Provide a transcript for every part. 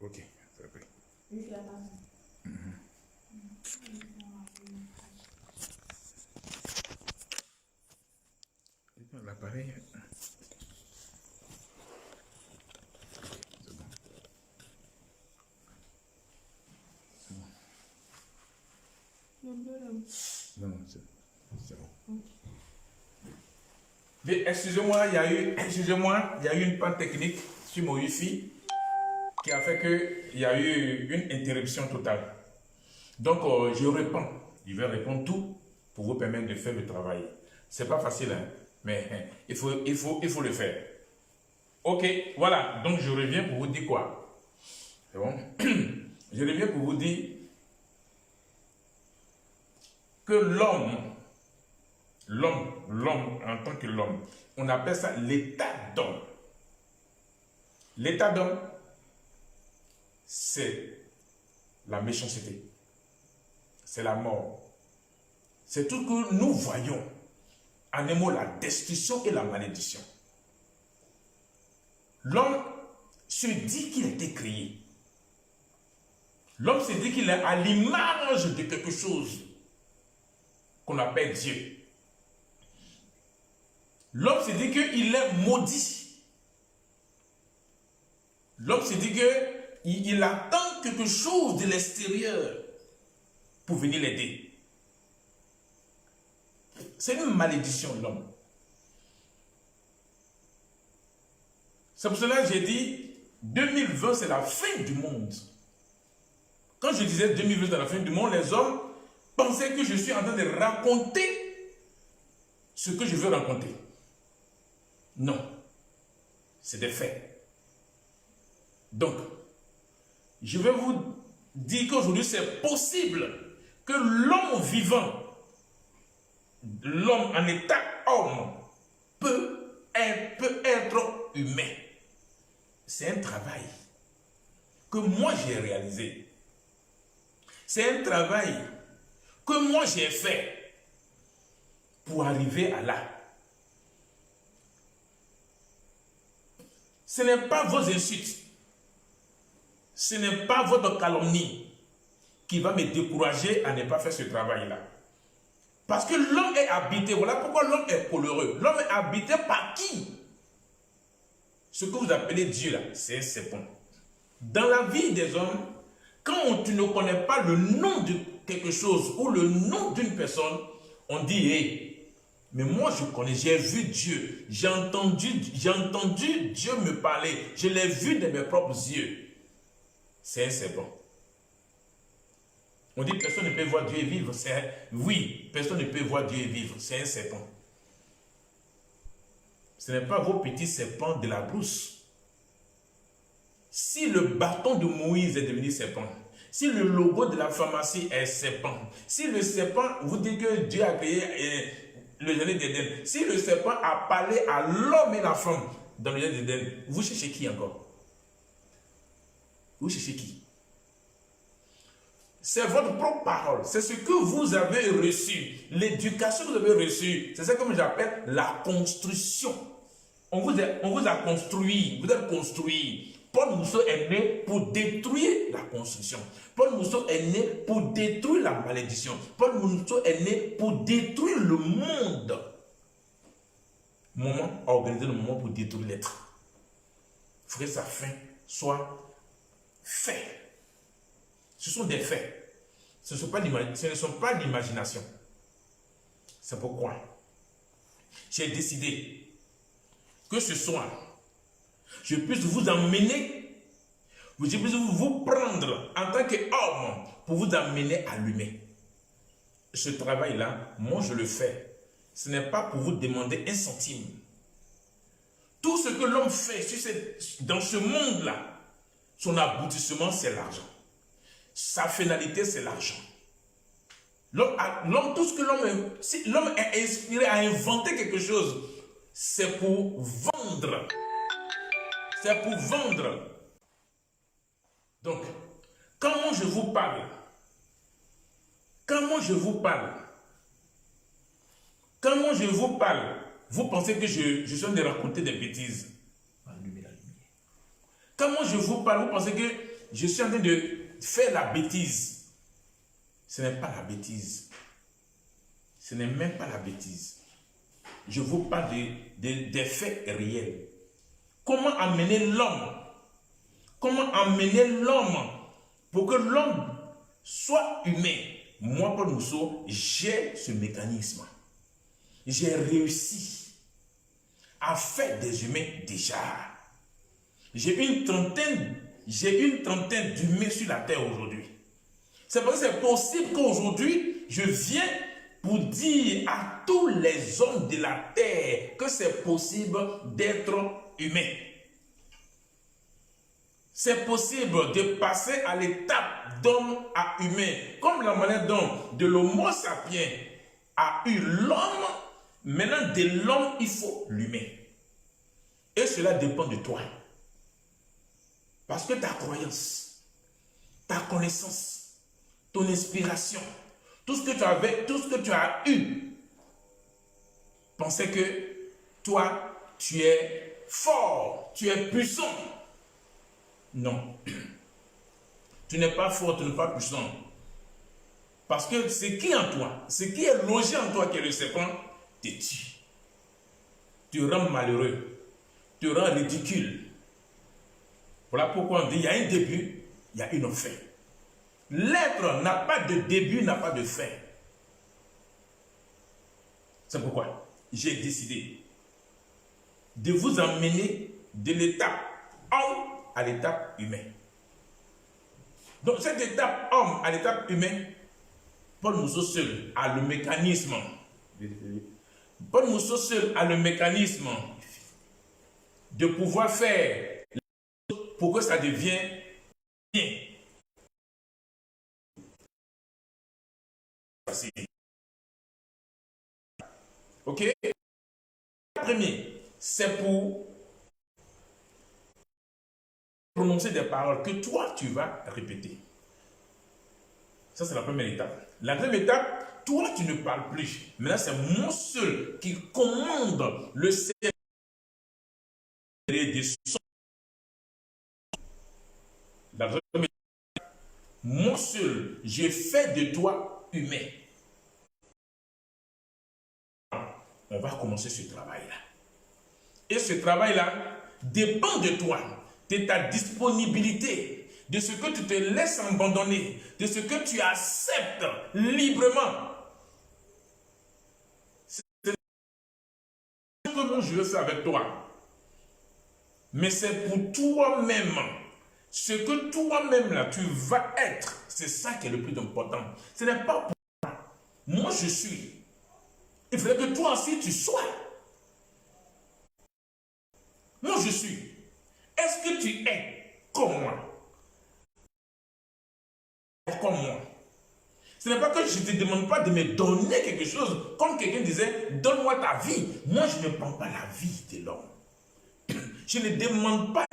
Ok, c'est prêt. L'appareil. C'est bon. C'est bon. Non, non, c'est bon. Mais excusez-moi, il y a eu une panne technique sur mon Wi-Fi qui a fait qu'il y a eu une interruption totale. Donc, je vais répondre tout pour vous permettre de faire le travail. C'est pas facile, hein, mais il faut le faire. Ok, voilà, donc je reviens pour vous dire quoi? C'est bon? Je reviens pour vous dire que l'homme en tant que l'homme, on appelle ça l'état d'homme. L'état d'homme, c'est la méchanceté, c'est la mort. C'est tout ce que nous voyons, en un mot, la destruction et la malédiction. L'homme se dit qu'il a été créé. L'homme se dit qu'il est à l'image de quelque chose qu'on appelle Dieu. L'homme se dit qu'il est maudit. L'homme se dit qu'il attend quelque chose de l'extérieur pour venir l'aider. C'est une malédiction, l'homme. C'est pour cela que j'ai dit 2020, c'est la fin du monde. Quand je disais 2020, c'est la fin du monde, les hommes pensaient que je suis en train de raconter ce que je veux raconter. Non, c'est des faits. Donc, je vais vous dire qu'aujourd'hui, c'est possible que l'homme vivant, l'homme en état homme, peut être humain. C'est un travail que moi j'ai réalisé. C'est un travail que moi j'ai fait pour arriver à là. Ce n'est pas vos insultes, ce n'est pas votre calomnie qui va me décourager à ne pas faire ce travail-là. Parce que l'homme est habité, voilà pourquoi l'homme est coloreux. L'homme est habité par qui? Ce que vous appelez Dieu là, c'est un serpent. Dans la vie des hommes, quand tu ne connais pas le nom de quelque chose ou le nom d'une personne, on dit hey, mais moi je connais, j'ai vu Dieu, j'ai entendu Dieu me parler, je l'ai vu de mes propres yeux. C'est un serpent. On dit personne ne peut voir Dieu et vivre. Oui, personne ne peut voir Dieu et vivre. C'est un serpent. Ce n'est pas vos petits serpents de la brousse. Si le bâton de Moïse est devenu serpent, si le logo de la pharmacie est serpent, si le serpent vous dit que Dieu a créé le jardin d'Éden, si le serpent a parlé à l'homme et la femme dans le jardin d'Éden, vous cherchez qui encore? Vous cherchez qui? C'est votre propre parole. C'est ce que vous avez reçu. L'éducation que vous avez reçue. C'est ça que j'appelle la construction. On vous a construit. Vous êtes construit. Paul Mousseau est né pour détruire la construction. Paul Mousseau est né pour détruire la malédiction. Paul Mousseau est né pour détruire le monde. Moment, organiser le moment pour détruire l'être. Il faut que sa fin soit faite. Ce sont des faits. Ce ne sont pas l'imagination. C'est pourquoi j'ai décidé que ce soir, je puisse vous emmener, je puisse vous prendre en tant qu'homme pour vous amener à l'humain. Ce travail-là, moi je le fais. Ce n'est pas pour vous demander un centime. Tout ce que l'homme fait dans ce monde-là, son aboutissement, c'est l'argent. Sa finalité, c'est l'argent. L'homme, tout ce que l'homme est inspiré à inventer quelque chose, c'est pour vendre. C'est pour vendre. Donc, comment je vous parle, vous pensez que je suis en train de raconter des bêtises. Allumez la lumière. Comment je vous parle, vous pensez que je suis en train de faire la bêtise. Ce n'est pas la bêtise. Ce n'est même pas la bêtise. Je vous parle des faits réels. Comment amener l'homme? Comment amener l'homme pour que l'homme soit humain? Moi, Paul Mousseau, j'ai ce mécanisme. J'ai réussi à faire des humains déjà. J'ai une trentaine d'humains sur la terre aujourd'hui. C'est parce que c'est possible qu'aujourd'hui, je viens pour dire à tous les hommes de la terre que c'est possible d'être humain. C'est possible de passer à l'étape d'homme à humain. Comme la manière dont de l'homo sapiens a eu l'homme, maintenant de l'homme, il faut l'humain. Et cela dépend de toi. Parce que ta croyance, ta connaissance, ton inspiration, tout ce que tu avais, tout ce que tu as eu, pensais que toi, tu es fort, tu es puissant. Non. Tu n'es pas fort, tu n'es pas puissant. Parce que ce qui est en toi, ce qui est logé en toi qui est le serpent, te tue. Tu rends malheureux, tu rends ridicule. Voilà pourquoi on dit, il y a un début, il y a une fin. L'être n'a pas de début, n'a pas de fin. C'est pourquoi j'ai décidé de vous emmener de l'étape homme à l'étape humaine. Donc cette étape homme à l'étape humaine, Paul Mousseau seul a le mécanisme. Paul Mousseau seul a le mécanisme de pouvoir faire pour que ça devienne bien. Ok? Le premier, c'est pour prononcer des paroles que toi, tu vas répéter. Ça, c'est la première étape. La deuxième étape, toi, tu ne parles plus. Maintenant, c'est moi seul qui commande le cerveau des sons. La deuxième étape, moi seul, je fais de toi humain. On va commencer ce travail-là. Et ce travail-là dépend de toi, de ta disponibilité, de ce que tu te laisses abandonner, de ce que tu acceptes librement. C'est ce que je veux faire avec toi. Mais c'est pour toi-même. Ce que toi-même là, tu vas être, c'est ça qui est le plus important. Ce n'est pas pour moi. Moi, je suis. Il faudrait que toi aussi, tu sois. Moi, je suis. Est-ce que tu es comme moi? Comme moi. Ce n'est pas que je ne te demande pas de me donner quelque chose. Comme quelqu'un disait, donne-moi ta vie. Moi, je ne prends pas la vie de l'homme. Je ne demande pas.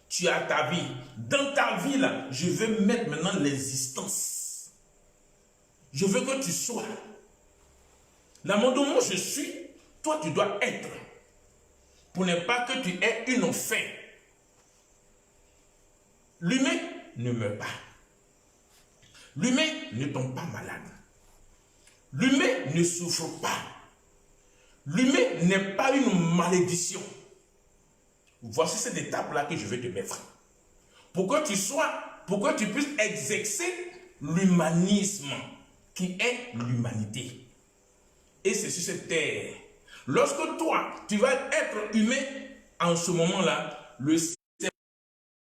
Tu as ta vie. Dans ta vie, là, je veux mettre maintenant l'existence. Je veux que tu sois. La manière dont moi je suis, toi, tu dois être. Pour ne pas que tu aies une fin. L'humain ne meurt pas. L'humain ne tombe pas malade. L'humain ne souffre pas. L'humain n'est pas une malédiction. Voici cette étape-là que je vais te mettre. Pour que tu sois, pour que tu puisses exercer l'humanisme qui est l'humanité. Et c'est sur cette terre. Lorsque toi, tu vas être humain, en ce moment-là, le Seigneur,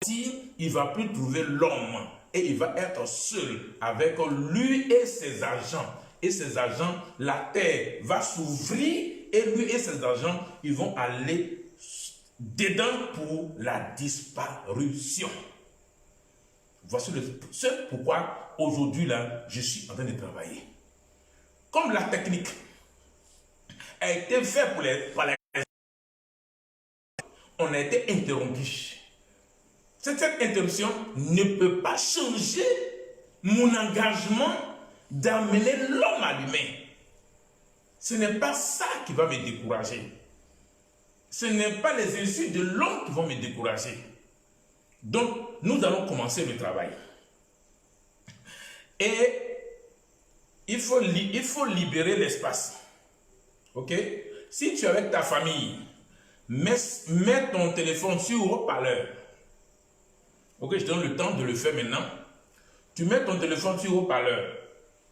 il ne va plus trouver l'homme. Et il va être seul avec lui et ses agents. Et ses agents, la terre va s'ouvrir et lui et ses agents, ils vont aller dedans pour la disparition. Voici ce pourquoi aujourd'hui, là, je suis en train de travailler. Comme la technique a été faite par les on a été interrompu. Cette interruption ne peut pas changer mon engagement d'amener l'homme à l'humain. Ce n'est pas ça qui va me décourager. Ce n'est pas les insultes de l'homme qui vont me décourager. Donc, nous allons commencer le travail. Et il faut libérer l'espace. Ok? Si tu es avec ta famille, mets ton téléphone sur haut-parleur. Ok, je donne le temps de le faire maintenant. Tu mets ton téléphone sur haut-parleur.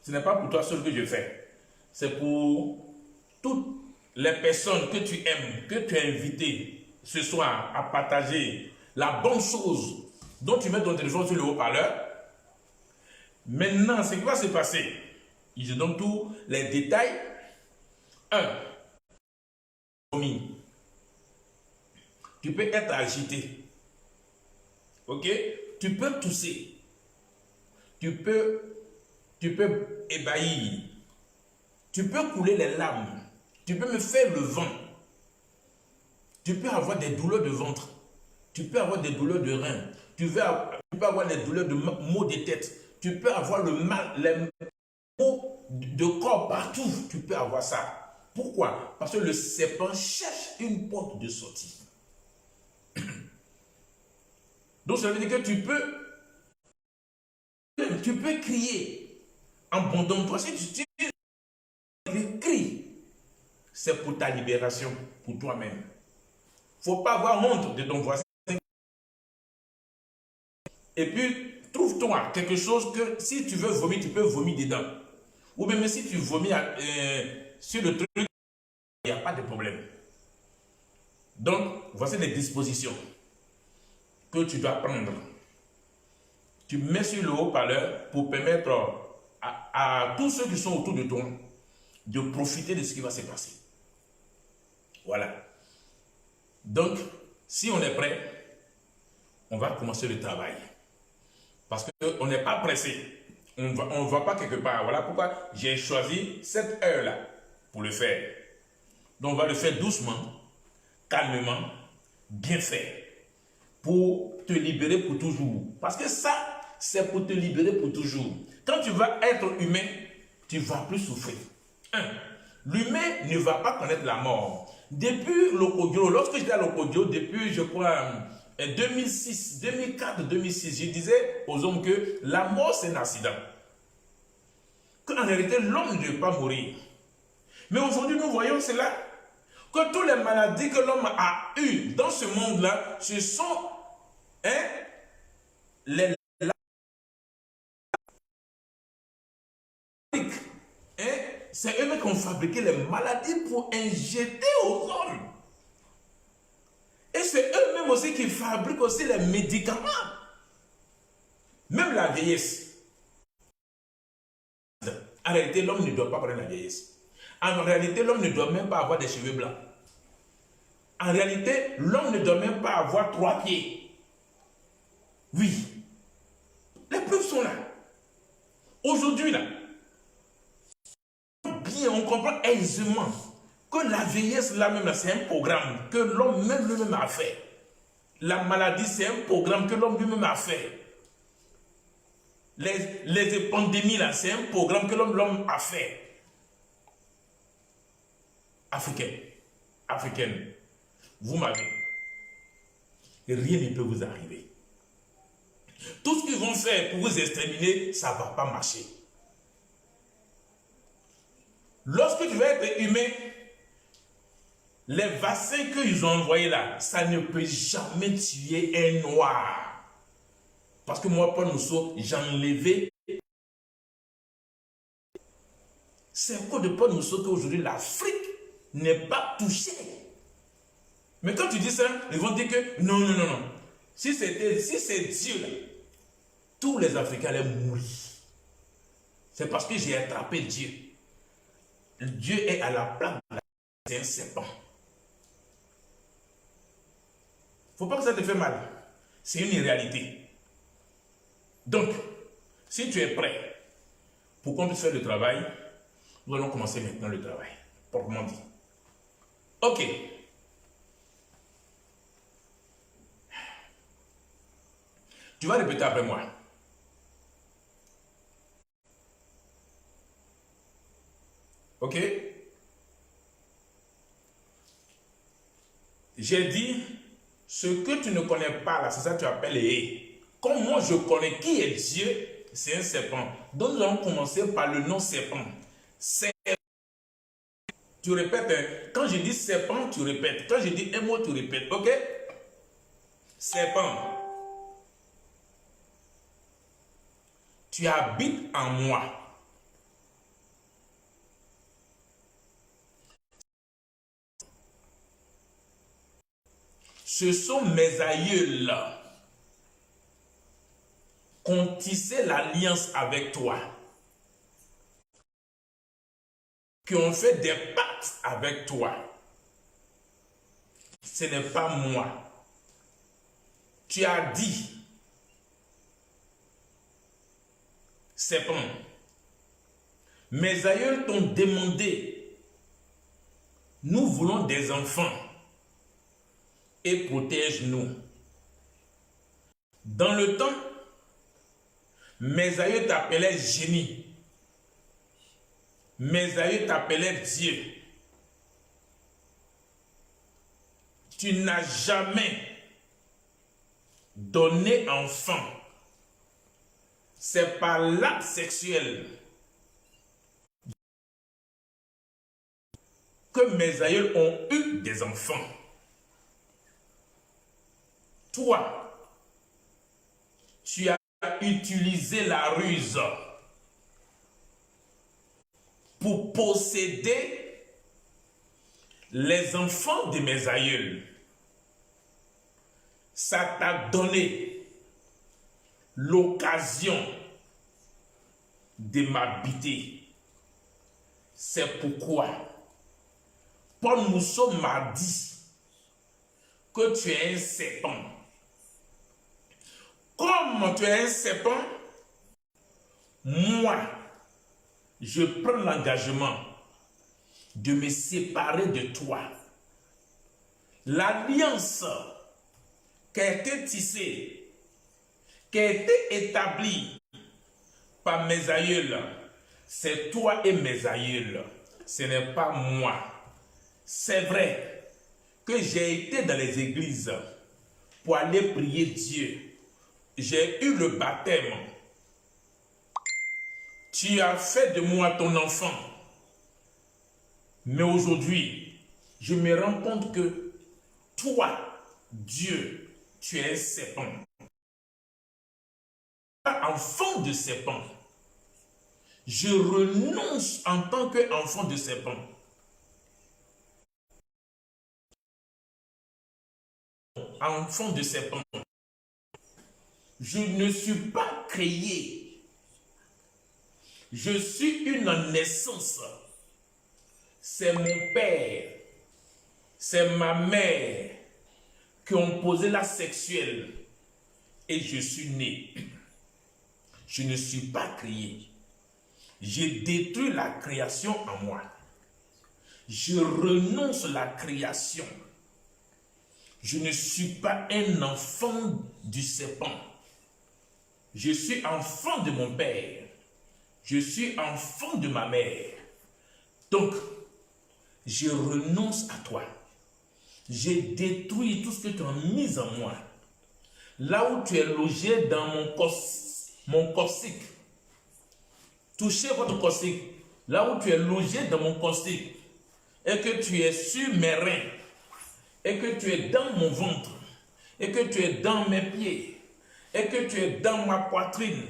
Ce n'est pas pour toi seul que je fais. C'est pour toutes les personnes que tu aimes, que tu as invitées ce soir à partager la bonne chose dont tu mets ton téléphone sur le haut-parleur. Maintenant, ce qui va se passer, je donne tous les détails. 1. Tu peux être agité. Ok? Tu peux tousser. Tu peux ébahir. Tu peux couler les larmes. Tu peux me faire le vent. Tu peux avoir des douleurs de ventre. Tu peux avoir des douleurs de reins. Tu peux avoir des douleurs de maux de tête. Tu peux avoir le mal, les maux de corps partout. Tu peux avoir ça. Pourquoi? Parce que le serpent cherche une porte de sortie. Donc ça veut dire que tu peux crier en bon toi. Si tu cries, c'est pour ta libération, pour toi-même. Il ne faut pas avoir honte de ton voisin. Et puis, trouve-toi quelque chose que si tu veux vomir, tu peux vomir dedans. Ou même si tu vomis sur le truc, il n'y a pas de problème. Donc, voici les dispositions que tu dois prendre. Tu mets sur le haut-parleur pour permettre à tous ceux qui sont autour de toi de profiter de ce qui va se passer. Voilà. Donc, si on est prêt, on va commencer le travail. Parce qu'on n'est pas pressé. On ne va pas quelque part. Voilà pourquoi j'ai choisi cette heure-là pour le faire. Donc, on va le faire doucement, calmement, bien fait. Pour te libérer pour toujours. Parce que ça, c'est pour te libérer pour toujours. Quand tu vas être humain, tu ne vas plus souffrir. 1. L'humain ne va pas connaître la mort. Depuis l'Okodio, lorsque j'étais à l'Okodio, depuis, je crois, 2006, 2004, 2006, je disais aux hommes que la mort, c'est un accident. Qu'en réalité, l'homme ne peut pas mourir. Mais aujourd'hui, nous voyons cela. Que toutes les maladies que l'homme a eues dans ce monde-là, ce sont les c'est eux-mêmes qui ont fabriqué les maladies pour injecter aux hommes. Et c'est eux-mêmes aussi qui fabriquent aussi les médicaments. Même la vieillesse. En réalité, l'homme ne doit pas prendre la vieillesse. En réalité, l'homme ne doit même pas avoir des cheveux blancs. En réalité, l'homme ne doit même pas avoir 3 pieds. Oui. Les preuves sont là. Aujourd'hui, là, bien, on comprend aisément que la vieillesse, là même, c'est un programme que l'homme même lui-même a fait. La maladie, c'est un programme que l'homme lui-même a fait. Les pandémies, là, c'est un programme que l'homme a fait. Africaine, vous m'avez. Rien ne peut vous arriver. Tout ce qu'ils vont faire pour vous exterminer, ça ne va pas marcher. Lorsque tu vas être humain, les vaccins qu'ils ont envoyés là, ça ne peut jamais tuer un noir. Parce que moi, Paul Mousseau, j'ai enlevé. C'est à cause de Paul Mousseau qu'aujourd'hui l'Afrique n'est pas touchée. Mais quand tu dis ça, ils vont dire que non. Si c'est Dieu là, tous les Africains allaient mourir. C'est parce que j'ai attrapé Dieu. Dieu est à la place de c'est un serpent. Faut pas que ça te fait mal. C'est une réalité. Donc, si tu es prêt pour qu'on puisse faire le travail, nous allons commencer maintenant le travail, proprement dit. Ok. Tu vas répéter après moi. Ok? J'ai dit Ce que tu ne connais pas là, c'est ça que tu appelles les. Comme moi je connais qui est Dieu, c'est un serpent. Donc nous allons commencer par le nom serpent. Tu répètes, hein? Quand je dis serpent, tu répètes. Quand je dis un mot, tu répètes. Ok? Serpent. Tu habites en moi. Ce sont mes aïeuls qui ont tissé l'alliance avec toi, qui ont fait des pactes avec toi. Ce n'est pas moi. Tu as dit, serpent, mes aïeuls t'ont demandé, nous voulons des enfants et protège-nous. Dans le temps, mes aïeux t'appelaient génie. Mes aïeux t'appelaient Dieu. Tu n'as jamais donné enfant. C'est par l'acte sexuel que mes aïeux ont eu des enfants. Toi, tu as utilisé la ruse pour posséder les enfants de mes aïeuls. Ça t'a donné l'occasion de m'habiter. C'est pourquoi Paul Mousseau m'a dit que tu es un serpent. Comme tu es un serpent, moi, je prends l'engagement de me séparer de toi. L'alliance qui a été tissée, qui a été établie par mes aïeuls, c'est toi et mes aïeuls. Ce n'est pas moi. C'est vrai que j'ai été dans les églises pour aller prier Dieu. J'ai eu le baptême. Tu as fait de moi ton enfant. Mais aujourd'hui, je me rends compte que toi, Dieu, tu es un serpent. Enfant de serpent. Je renonce en tant qu'enfant de serpent. Enfant de serpent. Je ne suis pas créé. Je suis une naissance. C'est mon père, c'est ma mère qui ont posé la sexuelle et je suis né. Je ne suis pas créé. J'ai détruit la création en moi. Je renonce à la création. Je ne suis pas un enfant du serpent. Je suis enfant de mon père. Je suis enfant de ma mère. Donc, je renonce à toi. J'ai détruit tout ce que tu as mis en moi. Là où tu es logé dans mon corsique. Touchez votre corsique. Là où tu es logé dans mon corsique. Et que tu es sur mes reins. Et que tu es dans mon ventre. Et que tu es dans mes pieds. Et que tu es dans ma poitrine.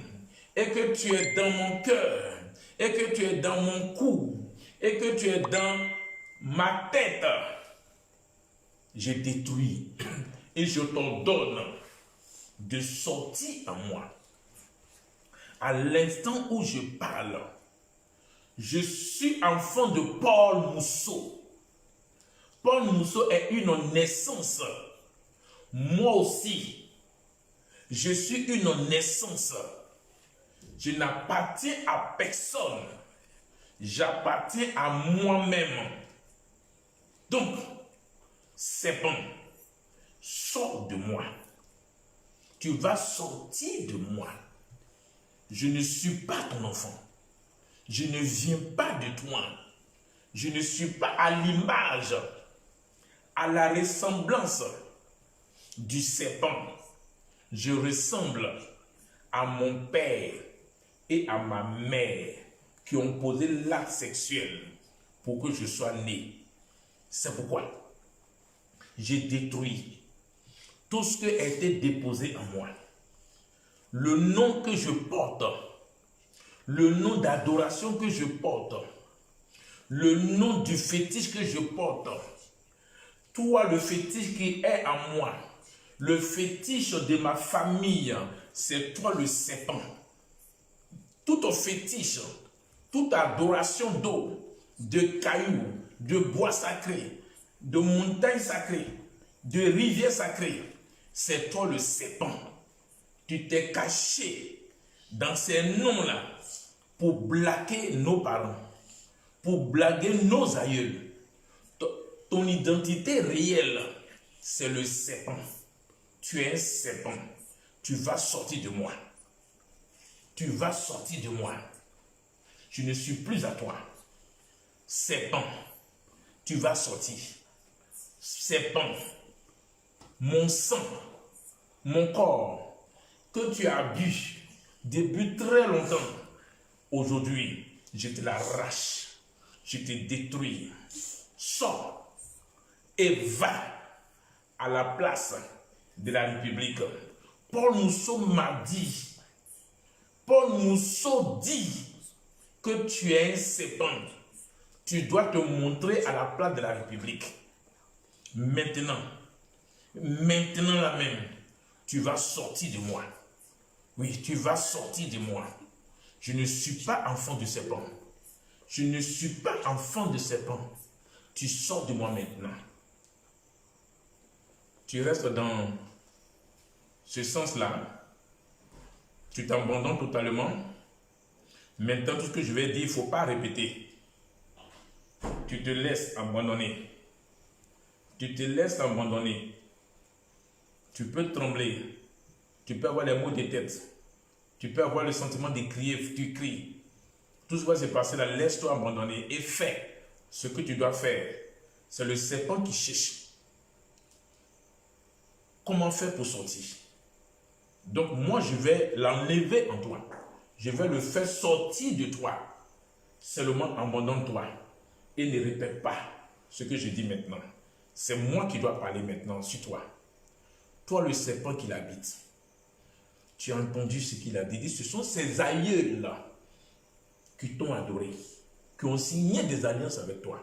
Et que tu es dans mon cœur. Et que tu es dans mon cou. Et que tu es dans ma tête. Je détruis et je t'ordonne de sortir en moi. À l'instant où je parle, je suis enfant de Paul Mousseau. Paul Mousseau est une naissance. Moi aussi, je suis une naissance. Je n'appartiens à personne. J'appartiens à moi-même. Donc, c'est bon. Sors de moi. Tu vas sortir de moi. Je ne suis pas ton enfant. Je ne viens pas de toi. Je ne suis pas à l'image, à la ressemblance du serpent. Je ressemble à mon père et à ma mère qui ont posé l'acte sexuel pour que je sois né. C'est pourquoi j'ai détruit tout ce qui a été déposé en moi. Le nom que je porte, le nom d'adoration que je porte, le nom du fétiche que je porte, toi le fétiche qui est en moi, le fétiche de ma famille, c'est toi le serpent. Tout ton fétiche, toute adoration d'eau, de cailloux, de bois sacrés, de montagnes sacrées, de rivières sacrées, c'est toi le serpent. Tu t'es caché dans ces noms-là pour blaguer nos parents, pour blaguer nos aïeux. Ton identité réelle, c'est le serpent. Tu es un serpent. Tu vas sortir de moi. Tu vas sortir de moi. Je ne suis plus à toi. Serpent, tu vas sortir. Serpent, mon sang, mon corps, que tu as bu depuis très longtemps, aujourd'hui, je te l'arrache, je te détruis. Sors et va à la place de la République. Paul Mousseau m'a dit, Paul Mousseau dit que tu es un serpent. Tu dois te montrer à la place de la République. Maintenant là même, tu vas sortir de moi. Oui, tu vas sortir de moi. Je ne suis pas enfant de serpent. Je ne suis pas enfant de serpent. Tu sors de moi maintenant. Tu restes dans ce sens-là. Tu t'abandonnes totalement. Maintenant, tout ce que je vais dire, il ne faut pas répéter. Tu te laisses abandonner. Tu te laisses abandonner. Tu peux trembler. Tu peux avoir les maux de tête. Tu peux avoir le sentiment de crier. Tu cries. Tout ce qui va se passer là, laisse-toi abandonner et fais ce que tu dois faire. C'est le serpent qui cherche. Comment faire pour sortir? Donc moi, je vais l'enlever en toi. Je vais le faire sortir de toi. Seulement abandonne-toi et ne répète pas ce que je dis maintenant. C'est moi qui dois parler maintenant sur toi. Toi, le serpent qui l'habite. Tu as entendu ce qu'il a dit. Ce sont ces aïeux-là qui t'ont adoré, qui ont signé des alliances avec toi.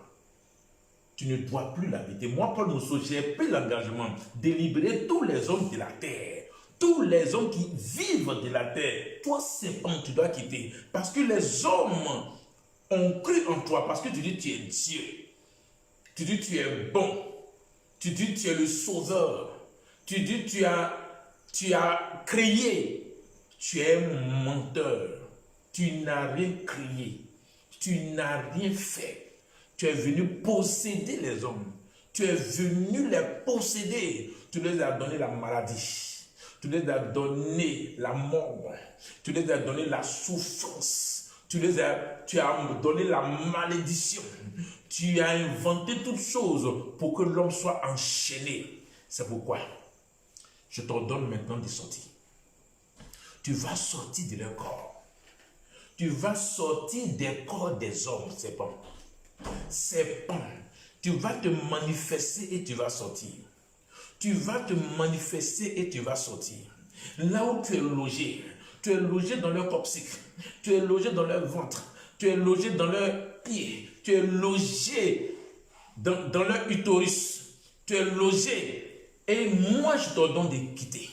Tu ne dois plus l'habiter. Moi, Paul Mousseau, j'ai pris l'engagement de libérer tous les hommes de la terre. Tous les hommes qui vivent de la terre. Toi, serpent, tu dois quitter. Parce que les hommes ont cru en toi. Parce que tu dis tu es Dieu. Tu dis tu es bon. Tu dis tu es le sauveur. Tu dis tu as créé. Tu es un menteur. Tu n'as rien créé. Tu n'as rien fait. Tu es venu posséder les hommes. Tu es venu les posséder. Tu les as donné la maladie. Tu les as donné la mort. Tu les as donné la souffrance. Tu as donné la malédiction. Tu as inventé toutes choses pour que l'homme soit enchaîné. C'est pourquoi je t'ordonne maintenant de sortir. Tu vas sortir de leur corps. Tu vas sortir des corps des hommes, serpent. Serpent, tu vas te manifester et tu vas sortir. Tu vas te manifester et tu vas sortir. Là où tu es logé dans leur coccyx, tu es logé dans leur ventre, tu es logé dans leurs pieds, tu es logé dans leur utérus, tu es logé. Et moi, je t'ordonne de quitter.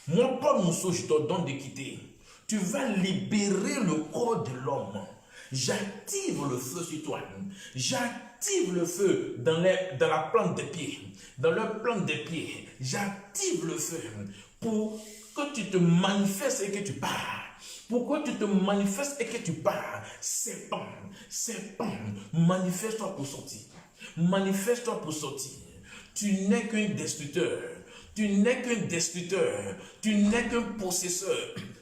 Moi, Paul Mousseau, je t'ordonne de quitter. Tu vas libérer le corps de l'homme. J'active le feu sur toi. J'active le feu dans la plante des pieds. Dans leur plante des pieds. J'active le feu pour que tu te manifestes et que tu pars. Pour que tu te manifestes et que tu pars. Serpent, manifeste-toi pour sortir. Manifeste-toi pour sortir. Tu n'es qu'un destructeur. Tu n'es qu'un destructeur. Tu n'es qu'un possesseur.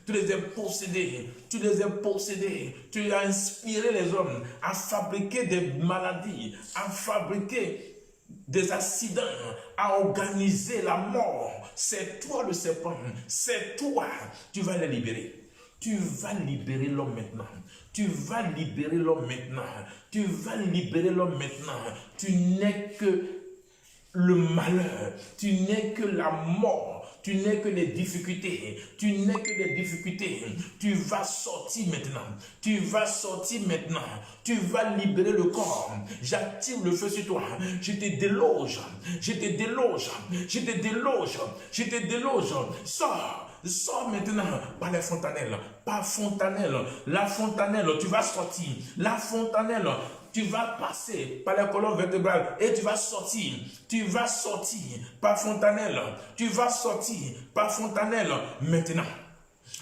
Tu les as possédés. Tu les as possédés. Tu as inspiré les hommes à fabriquer des maladies, à fabriquer des accidents, à organiser la mort. C'est toi le serpent, c'est toi. Tu vas les libérer. Tu vas libérer l'homme maintenant. Tu vas libérer l'homme maintenant. Tu vas libérer l'homme maintenant. Tu n'es que le malheur. Tu n'es que la mort. Tu n'es que les difficultés. Tu n'es que les difficultés. Tu vas sortir maintenant. Tu vas sortir maintenant. Tu vas libérer le corps. J'attire le feu sur toi. Je te déloge. Je te déloge. Je te déloge. Je te déloge. Sors. Sors maintenant par les fontanelles. Par fontanelle. La fontanelle, tu vas sortir. La fontanelle, tu vas passer par les colonnes vertébrales et tu vas sortir. Tu vas sortir par fontanelle. Tu vas sortir par fontanelle maintenant.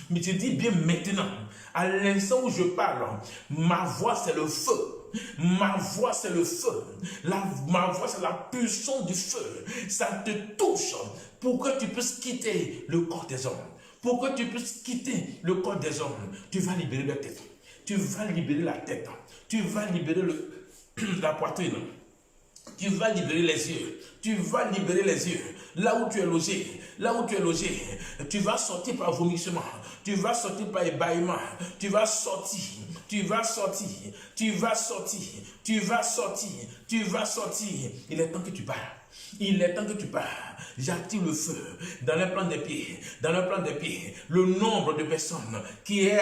Mais tu dis bien maintenant. À l'instant où je parle, ma voix c'est le feu. Ma voix c'est le feu. Ma voix c'est la puissance du feu. Ça te touche pour que tu puisses quitter le corps des hommes. Pour que tu puisses quitter le corps des hommes. Tu vas libérer la tête. Tu vas libérer la tête. Tu vas libérer la poitrine. Tu vas libérer les yeux. Tu vas libérer les yeux. Là où tu es logé. Là où tu es logé. Tu vas sortir par vomissement. Tu vas sortir par ébahissement. Tu vas sortir. Tu vas sortir. Tu vas sortir. Tu vas sortir. Tu vas sortir. Il est temps que tu pars. Il est temps que tu pars. J'active le feu dans le plan des pieds. Dans le plan des pieds. Le nombre de personnes qui est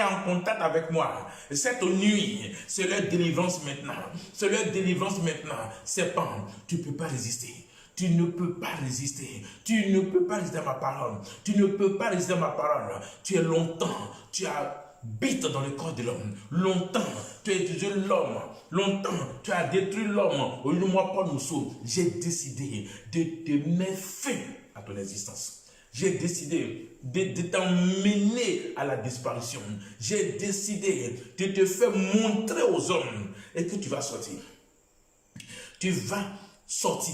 en contact avec moi. Cette nuit, c'est leur délivrance maintenant. C'est leur délivrance maintenant. Serpent, tu ne peux pas résister. Tu ne peux pas résister. Tu ne peux pas résister à ma parole. Tu ne peux pas résister à ma parole. Tu es longtemps. Tu habites dans le corps de l'homme. Longtemps, tu as étudié l'homme. Longtemps, tu as détruit l'homme. Au lieu de moi, Paul Mousseau, j'ai décidé de te mettre fin à ton existence. J'ai décidé de t'emmener à la disparition. J'ai décidé de te faire montrer aux hommes et que tu vas sortir. Tu vas sortir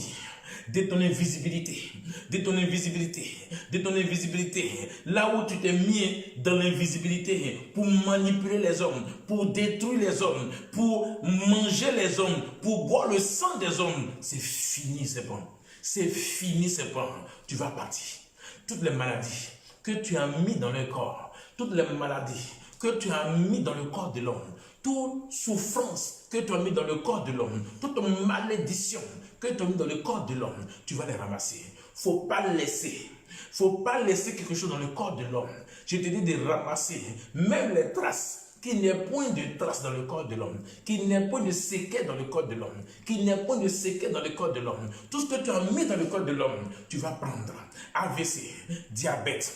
de ton invisibilité, de ton invisibilité, de ton invisibilité. Là où tu t'es mis dans l'invisibilité pour manipuler les hommes, pour détruire les hommes, pour manger les hommes, pour boire le sang des hommes, c'est fini, c'est bon. C'est fini, c'est bon. Tu vas partir. Toutes les maladies que tu as mis dans le corps, toutes les maladies que tu as mis dans le corps de l'homme, toute souffrance que tu as mis dans le corps de l'homme, toute malédiction que tu as mis dans le corps de l'homme, tu vas les ramasser. Faut pas laisser. Faut pas laisser quelque chose dans le corps de l'homme. Je te dis de ramasser même les traces. Qu'il n'y ait point de traces dans le corps de l'homme. Qu'il n'y ait point de séquelles dans le corps de l'homme. Qu'il n'y ait point de séquelles dans le corps de l'homme. Tout ce que tu as mis dans le corps de l'homme, tu vas prendre. AVC, diabète.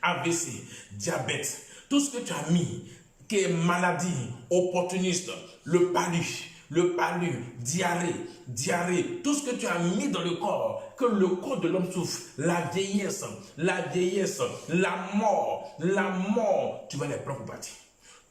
AVC, diabète. Tout ce que tu as mis, qui est maladie, opportuniste, le palu, diarrhée, tout ce que tu as mis dans le corps, que le corps de l'homme souffre, la vieillesse, la mort, tu vas les prendre pour partir.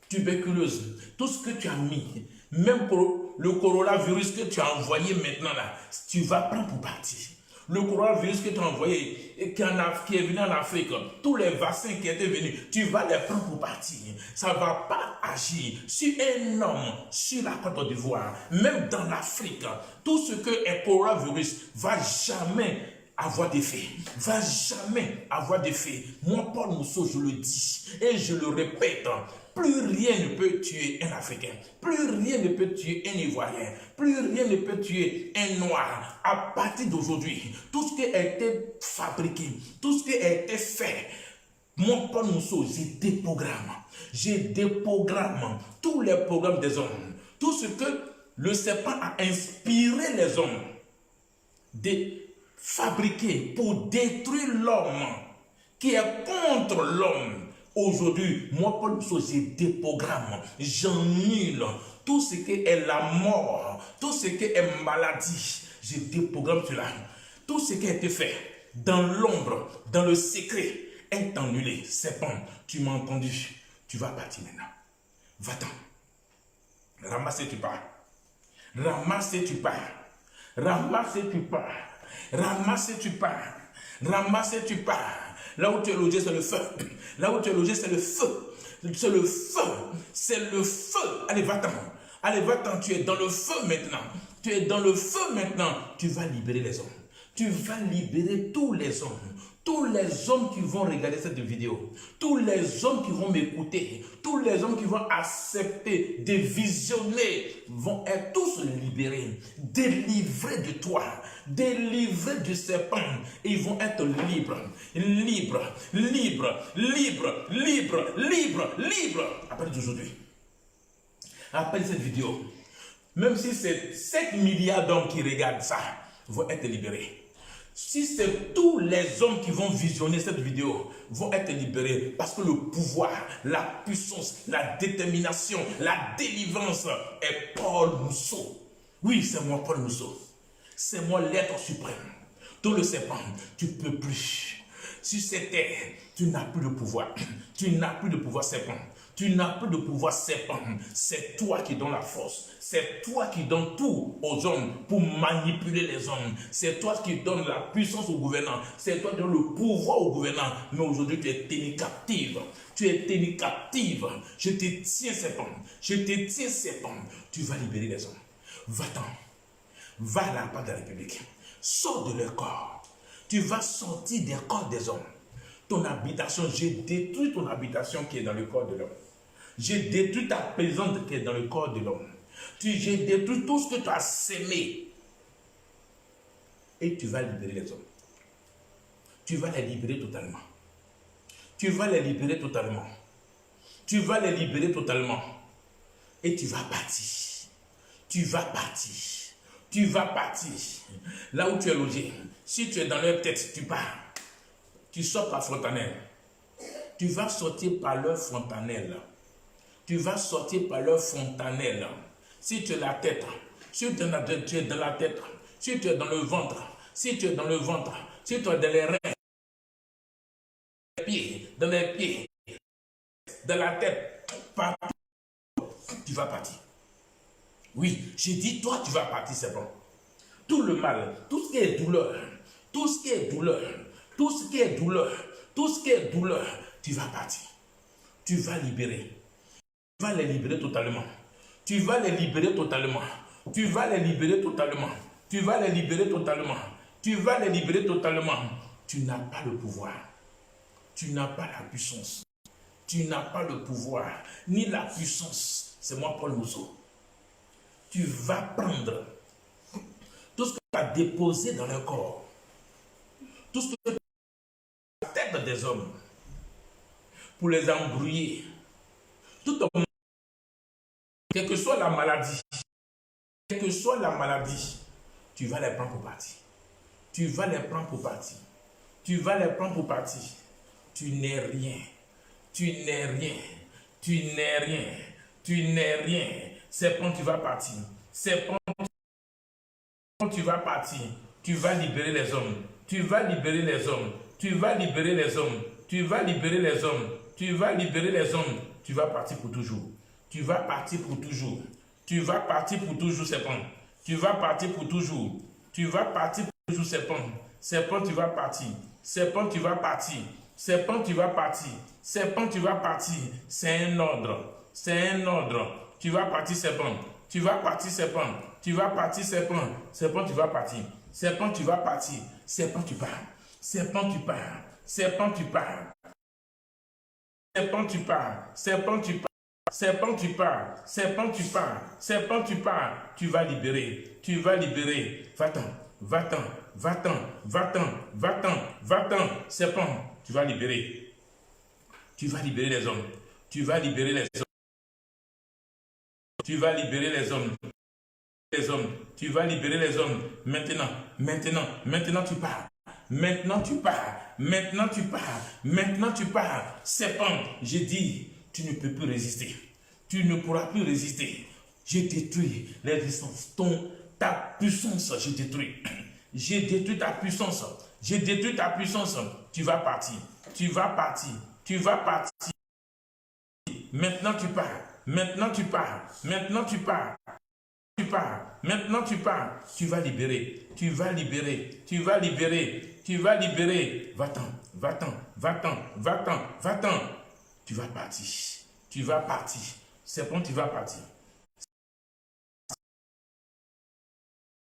Tuberculose, tout ce que tu as mis, même pour le coronavirus que tu as envoyé maintenant là, tu vas prendre pour partir. Le coronavirus que tu as envoyé et qui est venu en Afrique, tous les vaccins qui étaient venus, tu vas les prendre pour partir. Ça ne va pas agir sur un homme, sur la Côte d'Ivoire, même dans l'Afrique. Tout ce que est coronavirus va jamais avoir d'effet. Va jamais avoir d'effet. Moi, Paul Mousseau, je le dis et je le répète. Plus rien ne peut tuer un Africain. Plus rien ne peut tuer un Ivoirien. Plus rien ne peut tuer un Noir. À partir d'aujourd'hui, tout ce qui a été fabriqué, tout ce qui a été fait, mon Paul Mousseau, j'ai déprogramme tous les programmes des hommes. Tout ce que le serpent a inspiré les hommes de fabriquer pour détruire l'homme, qui est contre l'homme. Aujourd'hui, moi, Paul Mousseau, je déprogramme, j'annule tout ce qui est la mort, tout ce qui est maladie. Je déprogramme cela. Tout ce qui a été fait dans l'ombre, dans le secret, est annulé. Serpent, tu m'as entendu. Tu vas partir maintenant. Va-t'en. Ramasse et tu pars. Ramasse et tu pars. Ramasse et tu pars. Ramasse et tu pars. Ramasse et tu pars. Là où tu es logé, c'est le feu. Là où tu es logé, c'est le feu. C'est le feu. C'est le feu. Allez, va-t'en. Allez, va-t'en. Tu es dans le feu maintenant. Tu es dans le feu maintenant. Tu vas libérer les hommes. Tu vas libérer tous les hommes. Tous les hommes qui vont regarder cette vidéo, tous les hommes qui vont m'écouter, tous les hommes qui vont accepter de visionner vont être tous libérés, délivrés de toi, délivrés du serpent. Et ils vont être libres, libres, libres, libres, libres, libres, libres. À partir d'aujourd'hui, après cette vidéo, même si c'est 7 milliards d'hommes qui regardent ça, vont être libérés. Si c'est tous les hommes qui vont visionner cette vidéo vont être libérés parce que le pouvoir, la puissance, la détermination, la délivrance est Paul Mousseau. Oui, c'est moi Paul Mousseau. C'est moi l'être suprême. Tout le serpent, tu ne peux plus. Sur cette terre, tu n'as plus de pouvoir. Tu n'as plus de pouvoir serpent. Tu n'as plus de pouvoir serpent. C'est toi qui donnes la force. C'est toi qui donnes tout aux hommes pour manipuler les hommes. C'est toi qui donnes la puissance aux gouvernants. C'est toi qui donnes le pouvoir aux gouvernants. Mais aujourd'hui, tu es tenu captive. Tu es tenu captive. Je te tiens serpent. Je te tiens serpent. Tu vas libérer les hommes. Va-t'en. Va à la part de la République. Sors de leur corps. Tu vas sortir des corps des hommes. Ton habitation, j'ai détruit ton habitation qui est dans le corps de l'homme. J'ai détruit ta présence qui est dans le corps de l'homme. J'ai détruit tout ce que tu as sémé. Et tu vas libérer les hommes. Tu vas les libérer totalement. Tu vas les libérer totalement. Tu vas les libérer totalement. Et tu vas partir. Tu vas partir. Tu vas partir. Là où tu es logé. Si tu es dans leur tête, tu pars. Tu sors par fontanelle. Tu vas sortir par leur fontanelle. Tu vas sortir par leur fontanelle. Si tu es la tête, si tu es dans la tête, si tu es dans le ventre, si tu es dans le ventre, si tu es dans les reins, dans les pieds, dans la tête, partout, tu vas partir. Oui, j'ai dit, toi, tu vas partir, c'est bon. Tout le mal, tout ce qui est douleur, tout ce qui est douleur, tout ce qui est douleur, tout ce qui est douleur, tu vas partir. Tu vas libérer. Tu vas les libérer totalement. Tu vas les libérer totalement. Tu vas les libérer totalement. Tu vas les libérer totalement. Tu vas les libérer totalement. Tu n'as pas le pouvoir. Tu n'as pas la puissance. Tu n'as pas le pouvoir, ni la puissance. C'est moi, Paul Mousseau. Tu vas prendre tout ce que tu as déposé dans le corps. Tout ce que tu as dans la tête des hommes. Pour les embrouiller. Tout au monde. Quelle que soit la maladie. Quelle que soit la maladie. Tu vas les prendre pour partir. Tu vas les prendre pour partir. Tu vas les prendre pour partir. Tu n'es rien. Tu n'es rien. Tu n'es rien. Tu n'es rien. Serpent, tu vas partir. Serpent, tu vas partir. Tu vas libérer les hommes. Tu vas libérer les hommes. Tu vas libérer les hommes. Tu vas libérer les hommes. Tu vas libérer les hommes. Tu vas partir pour toujours. Tu vas partir pour toujours. Tu vas partir pour toujours, serpent. Tu vas partir pour toujours. Tu vas partir pour toujours, serpent. Serpent, tu vas partir. Serpent, tu vas partir. Serpent, tu vas partir. Serpent, tu vas partir. C'est un ordre. C'est un ordre. Tu vas partir, serpent. Tu vas partir, serpent. Tu vas partir, serpent. Serpent, tu vas partir. Serpent, tu vas partir. Serpent, tu pars. Serpent, tu pars. Serpent, tu pars. Serpent, tu pars. Serpent, tu pars. Serpent, tu pars. Serpent, tu pars. Serpent, tu pars. Tu vas libérer. Tu vas libérer. Va-t'en. Va-t'en. Va-t'en. Va-t'en. Va-t'en. Va-t'en. Serpent, tu vas libérer. Tu vas libérer les hommes. Tu vas libérer les hommes. Tu vas libérer les hommes. Les hommes. Tu vas libérer les hommes. Maintenant. Maintenant. Maintenant, tu pars. Maintenant, tu pars. Maintenant, tu pars. Maintenant, tu pars. Serpent, j'ai dit, tu ne peux plus résister. Tu ne pourras plus résister. J'ai détruit les résistances. Ta puissance, j'ai détruit. J'ai détruit ta puissance. J'ai détruit ta puissance. Tu vas partir. Tu vas partir. Tu vas partir. Maintenant, tu pars. Maintenant, tu pars. Maintenant, tu pars. Tu pars. Maintenant, tu pars. Tu vas libérer. Tu vas libérer. Tu vas libérer. Tu vas libérer. Va-t'en. Va-t'en. Va-t'en. Va-t'en. Va-t'en. Tu vas partir. Tu vas partir. Serpent, tu vas partir.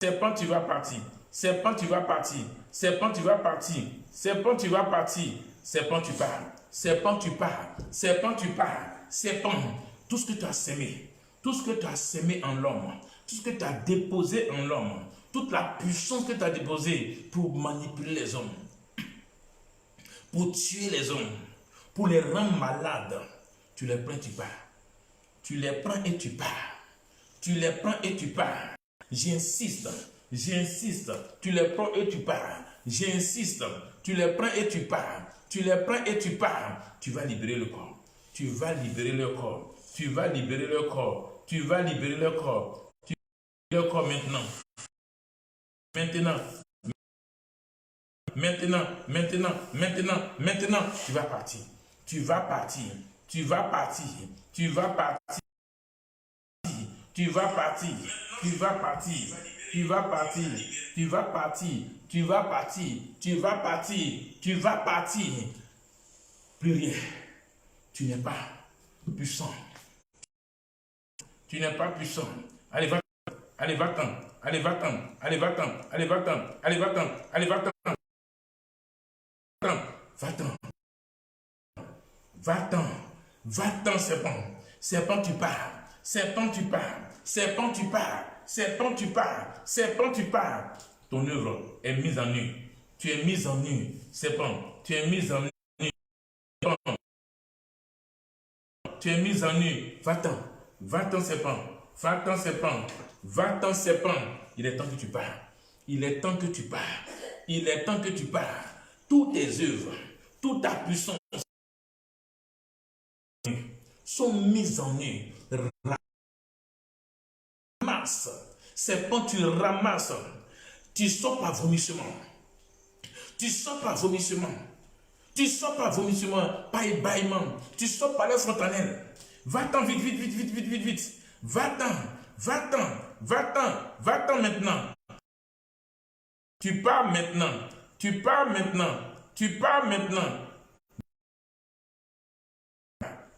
Serpent, tu vas partir. Serpent, tu vas partir. Serpent, tu vas partir. Serpent, tu vas partir. Serpent, tu pars. Serpent, tu pars. Serpent, tu pars. Serpent, tout ce que tu as sémé, tout ce que tu as sémé en l'homme, tout ce que tu as déposé en l'homme, toute la puissance que tu as déposée pour manipuler les hommes, pour tuer les hommes, pour les rendre malades, tu les prends, tu pars. Tu les prends et tu pars. Tu les prends et tu pars. J'insiste, j'insiste. Tu les prends et tu pars. J'insiste. Tu les prends et tu pars. Tu les prends et tu pars. Tu vas libérer le corps. Tu vas libérer le corps. Tu vas libérer le corps. Tu vas libérer le corps. Tu vas libérer le corps maintenant. Maintenant. Maintenant, maintenant, maintenant, maintenant, tu vas partir. Tu vas partir. Tu vas partir. Tu vas partir. Tu vas partir. Tu vas partir. Tu vas partir. Tu vas partir. Tu vas partir. Tu vas partir. Tu vas partir. Plus rien. Tu n'es pas puissant. Tu n'es pas puissant. Allez, va-t'en. Allez, va-t'en. Allez, va-t'en. Allez, va-t'en. Allez, va-t'en. Allez, va-t'en. Allez, va-t'en. Va-t'en. Va-t'en. Va-t'en, serpent. Serpent, tu pars. Serpent, tu pars. Serpent, tu pars. Serpent, tu pars. Serpent, tu pars. Ton œuvre est mise en nu. Tu es mise en nu. Serpent, tu es mise en nu. Tu es mise en nu. Va-t'en. Va-t'en, serpent. Va-t'en, serpent. Va-t'en, serpent. Il est temps que tu pars. Il est temps que tu pars. Il est temps que tu pars. Toutes tes œuvres, toute ta puissance sont mises en nu. Ramasse. Serpent, tu ramasses. Tu sors par vomissement. Tu sors par vomissement. Tu sors par vomissement, par ébahillement. Tu sors par le fontanelle. Va-t'en vite, vite, vite, vite, vite, vite, vite. Va-t'en, va-t'en, va-t'en, va-t'en maintenant. Tu pars maintenant. Tu pars maintenant. Tu pars maintenant.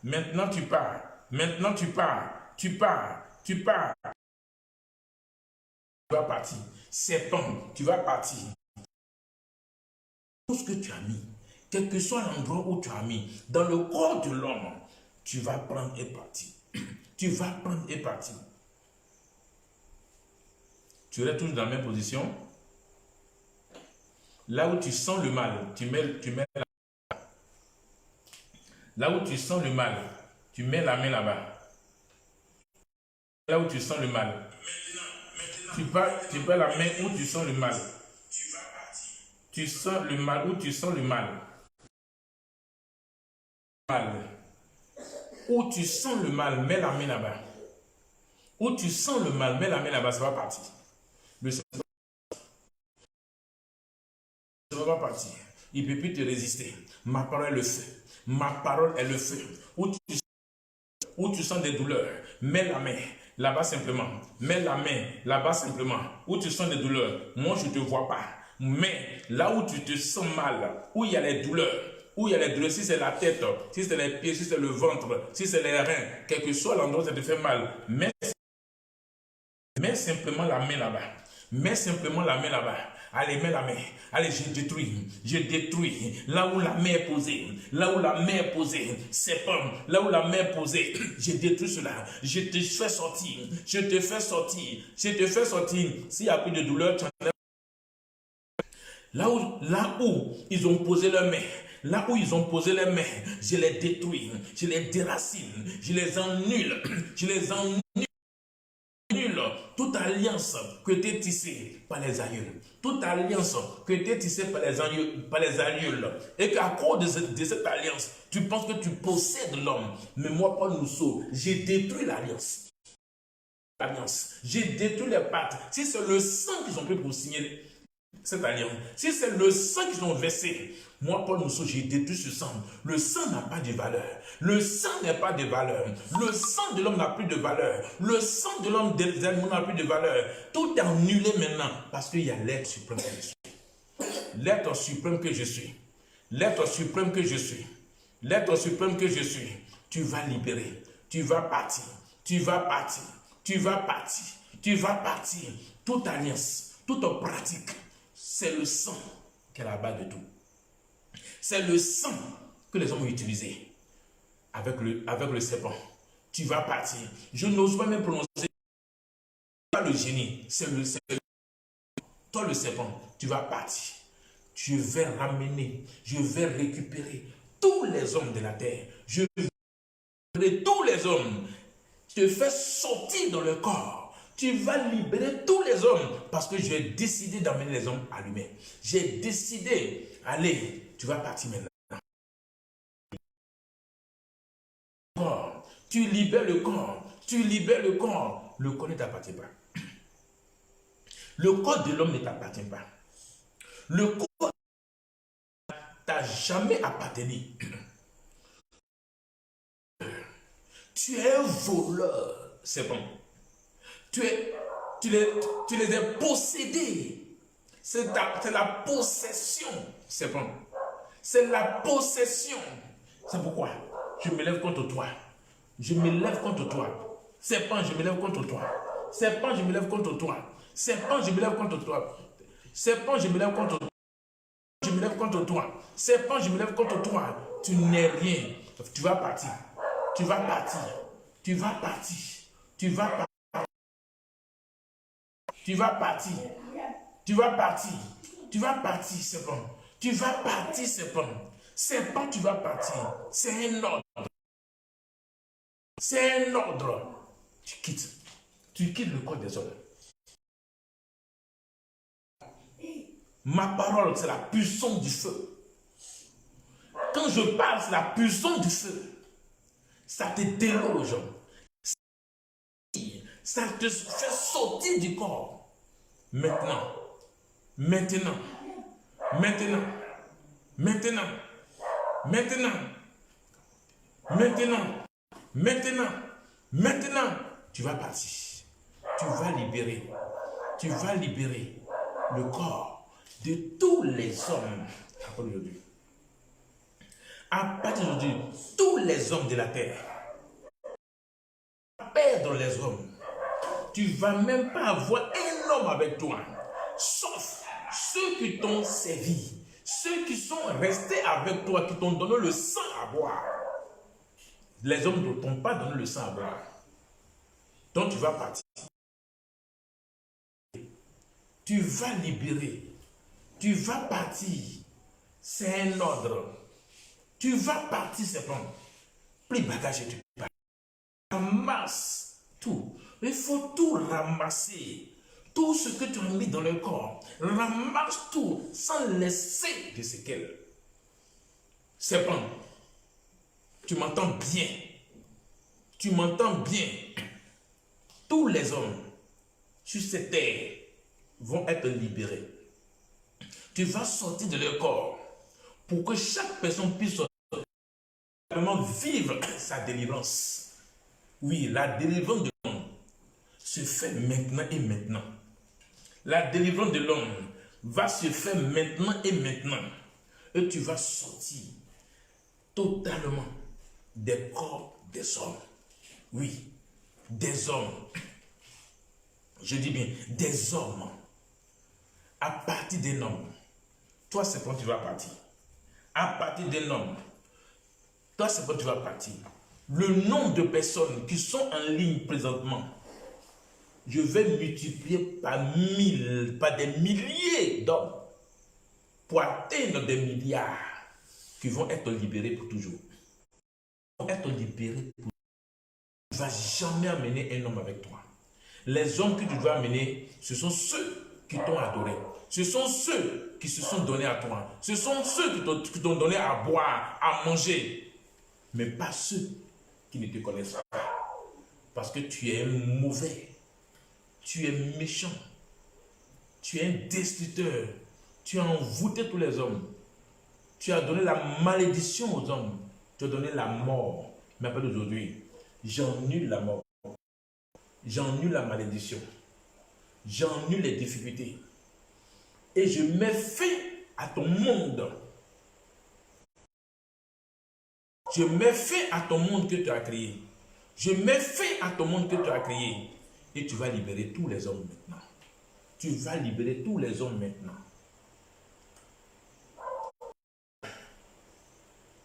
Maintenant tu pars. Maintenant tu pars. Tu pars. Tu pars. Tu vas partir. Serpent, tu vas partir. Tout ce que tu as mis, quel que soit l'endroit où tu as mis, dans le corps de l'homme, tu vas prendre et partir. Tu vas prendre et partir. Tu restes toujours dans la même position. Là où tu sens le mal, tu mets la main. Là où tu sens le mal, tu mets la main là-bas. Là où tu sens le mal. Tu mets la main où tu sens le mal. Tu sens le mal où tu sens le mal. Où tu sens le mal, mets la main là-bas. Où tu sens le mal, mets la main là-bas, ça va partir. Ça va partir. Il ne peut plus te résister. Ma parole est le feu. Ma parole est le feu. Où tu sens des douleurs, mets la main là-bas simplement. Mets la main là-bas simplement. Où tu sens des douleurs, moi je ne te vois pas. Mais là où tu te sens mal, où il y a les douleurs, si c'est la tête, si c'est les pieds, si c'est le ventre, si c'est les reins, quel que soit l'endroit où ça te fait mal, mets simplement la main là-bas. Mets simplement la main là-bas. Allez, mets la main. Allez, je détruis. Je détruis. Là où la main est posée. Là où la main est posée. Serpent. Là où la main est posée. Je détruis cela. Je te fais sortir. Je te fais sortir. Je te fais sortir. S'il n'y a plus de douleur, tu enlèves. Là où ils ont posé leurs mains. Là où ils ont posé les mains. Je les détruis. Je les déracine. Je les annule. Je les annule. Toute alliance que tu es tissée par les aïeuls, toute alliance que tu es tissée par les aïeuls, et qu'à cause de cette alliance, tu penses que tu possèdes l'homme. Mais moi, Paul Mousseau, j'ai détruit l'alliance. J'ai détruit les pattes. Si c'est le sang qu'ils ont pris pour signer cette alliance, si c'est le sang qu'ils ont versé, moi, Paul Mousseau, j'ai détruit ce sang. Le sang n'a pas de valeur. Le sang n'est pas de valeur. Le sang de l'homme n'a plus de valeur. Le sang de l'homme des animaux n'a plus de valeur. Tout est annulé maintenant parce qu'il y a l'être suprême que je suis. L'être suprême que je suis. L'être suprême que je suis. L'être suprême que je suis. Tu vas libérer. Tu vas partir. Tu vas partir. Tu vas partir. Tu vas partir. Toute alliance, toute pratique, c'est le sang qui est la base de tout. C'est le sang que les hommes ont utilisé avec le serpent. Tu vas partir. Je n'ose pas même prononcer. Pas le génie, c'est le serpent. Toi le serpent, tu vas partir. Je vais ramener, je vais récupérer tous les hommes de la terre. Je vais récupérer tous les hommes. Je te fais sortir dans le corps. Tu vas libérer tous les hommes parce que j'ai décidé d'amener les hommes à lui-même. J'ai décidé, allez, tu vas partir maintenant. Tu libères le corps, tu libères le corps. Le corps ne t'appartient pas. Le corps de l'homme ne t'appartient pas. Le corps ne t'a jamais appartenu. Tu es un voleur, c'est bon. Tu les as possédés. C'est la possession, c'est bon. C'est la possession. C'est pourquoi je me lève contre toi. Je me lève contre toi. Serpent, je me lève contre toi. Serpent, je me lève contre toi. Serpent, je me lève contre toi. Serpent, je me lève contre toi. Je me lève contre toi. Serpent, je me lève contre toi. Tu n'es rien. Tu vas partir. Tu vas partir. Tu vas partir. Tu vas partir. Tu vas partir. Tu vas partir. Tu vas partir, serpent. Tu vas partir, serpent. Serpent, tu vas partir. C'est un ordre. C'est un ordre. Tu quittes. Tu quittes le corps des hommes. Ma parole, c'est la puissance du feu. Quand je parle, c'est la puissance du feu. Ça te déloge. Ça te fait sortir du corps. Maintenant. Maintenant. Maintenant. Maintenant. Maintenant. Maintenant. Maintenant. Maintenant. Tu vas partir. Tu vas libérer. Tu vas libérer le corps de tous les hommes. À partir d'aujourd'hui, tous les hommes de la terre, perdre les hommes. Tu ne vas même pas avoir un homme avec toi, sauf ceux qui t'ont servi, ceux qui sont restés avec toi, qui t'ont donné le sang à boire. Les hommes ne t'ont pas donné le sang à boire. Donc tu vas partir. Tu vas libérer. Tu vas partir. C'est un ordre. Tu vas partir, c'est bon. Plus bagage et tu pars. Ramasse tout. Il faut tout ramasser. Tout ce que tu as mis dans le corps. Ramasse tout sans laisser de séquelles. C'est bon. Tu m'entends bien. Tu m'entends bien. Tous les hommes sur cette terre vont être libérés. Tu vas sortir de leur corps pour que chaque personne puisse vraiment vivre sa délivrance. Oui, la délivrance de l'homme se fait maintenant et maintenant. La délivrance de l'homme va se faire maintenant et maintenant. Et tu vas sortir totalement des corps des hommes. Oui, des hommes. Je dis bien, des hommes. À partir d'un homme. Toi, c'est quand tu vas partir. À partir d'un homme. Toi, c'est quand tu vas partir. Le nombre de personnes qui sont en ligne présentement, je vais multiplier par 1000, par des milliers d'hommes pour atteindre des milliards qui vont être libérés pour toujours. Ils vont être libérés pour toujours. Tu ne vas jamais amener un homme avec toi. Les hommes que tu dois amener, ce sont ceux qui t'ont adoré. Ce sont ceux qui se sont donnés à toi. Ce sont ceux qui t'ont donné à boire, à manger. Mais pas ceux qui ne te connaissent pas. Parce que tu es mauvais. Tu es méchant. Tu es un destructeur. Tu as envoûté tous les hommes. Tu as donné la malédiction aux hommes. Tu as donné la mort. Mais pas d'aujourd'hui. J'annule la mort. J'annule la malédiction. J'annule les difficultés. Et je mets fin à ton monde. Je mets fin à ton monde que tu as créé. Je mets fin à ton monde que tu as créé. Et tu vas libérer tous les hommes maintenant. Tu vas libérer tous les hommes maintenant.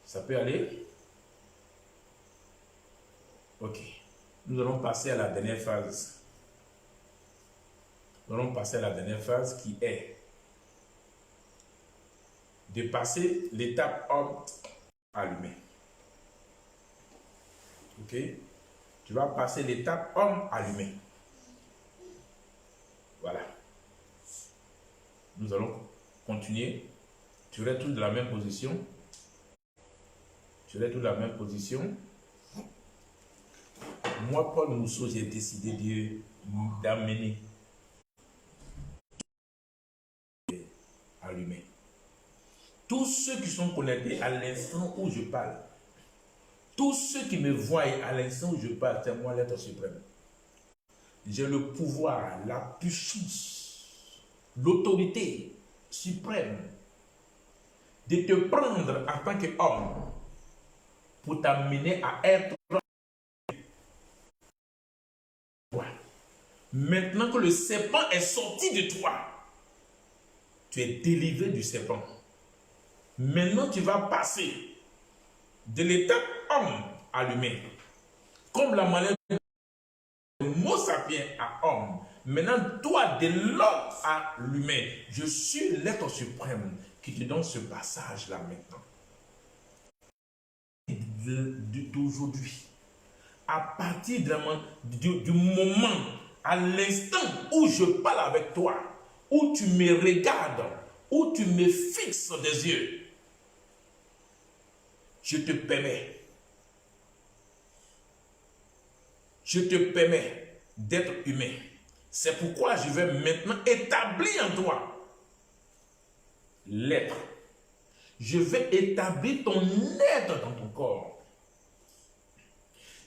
Ça peut aller? Ok. Nous allons passer à la dernière phase. Nous allons passer à la dernière phase qui est de passer l'étape homme allumé. Ok? Tu vas passer l'étape homme allumé. Voilà. Nous allons continuer. Tu restes tous de la même position. Tu restes tous de la même position. Moi, Paul Mousseau, j'ai décidé d'amener allumé. Tous ceux qui sont connectés à l'instant où je parle, tous ceux qui me voient à l'instant où je parle, c'est moi l'être suprême. J'ai le pouvoir, la puissance, l'autorité suprême de te prendre en tant qu'homme pour t'amener à être. Maintenant que le serpent est sorti de toi, tu es délivré du serpent. Maintenant, tu vas passer de l'étape homme allumé, comme la manière de Homo sapiens à homme. Maintenant, toi, de l'homme à l'humain, je suis l'être suprême qui te donne ce passage-là maintenant. D'aujourd'hui, à partir du moment, à l'instant où je parle avec toi, où tu me regardes, où tu me fixes des yeux, je te permets d'être humain. C'est pourquoi je vais maintenant établir en toi l'être. Je vais établir ton être dans ton corps.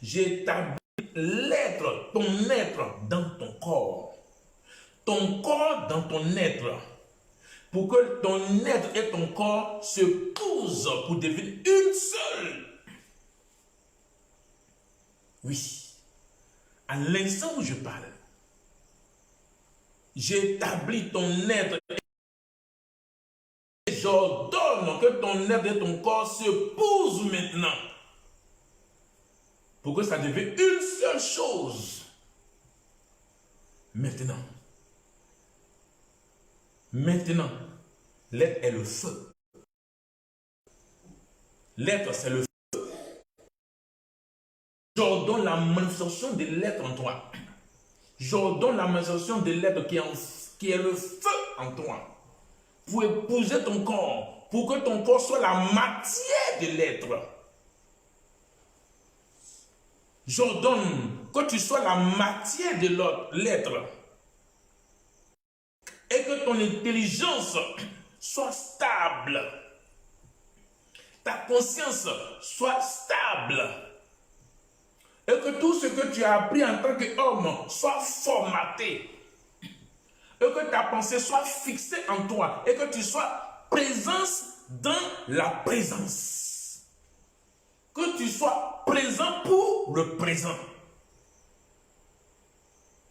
J'établis l'être, ton être dans ton corps. Ton corps dans ton être. Pour que ton être et ton corps se posent pour devenir une seule. Oui. À l'instant où je parle, j'établis ton être et j'ordonne que ton être et ton corps se posent maintenant pour que ça devienne une seule chose. Maintenant, l'être est le feu. L'être, c'est le feu. J'ordonne la manifestation de l'être en toi. J'ordonne la manifestation de l'être qui est le feu en toi. Pour épouser ton corps, pour que ton corps soit la matière de l'être. J'ordonne que tu sois la matière de l'être. Et que ton intelligence soit stable. Ta conscience soit stable. Et que tout ce que tu as appris en tant qu'homme soit formaté. Et que ta pensée soit fixée en toi. Et que tu sois présence dans la présence. Que tu sois présent pour le présent.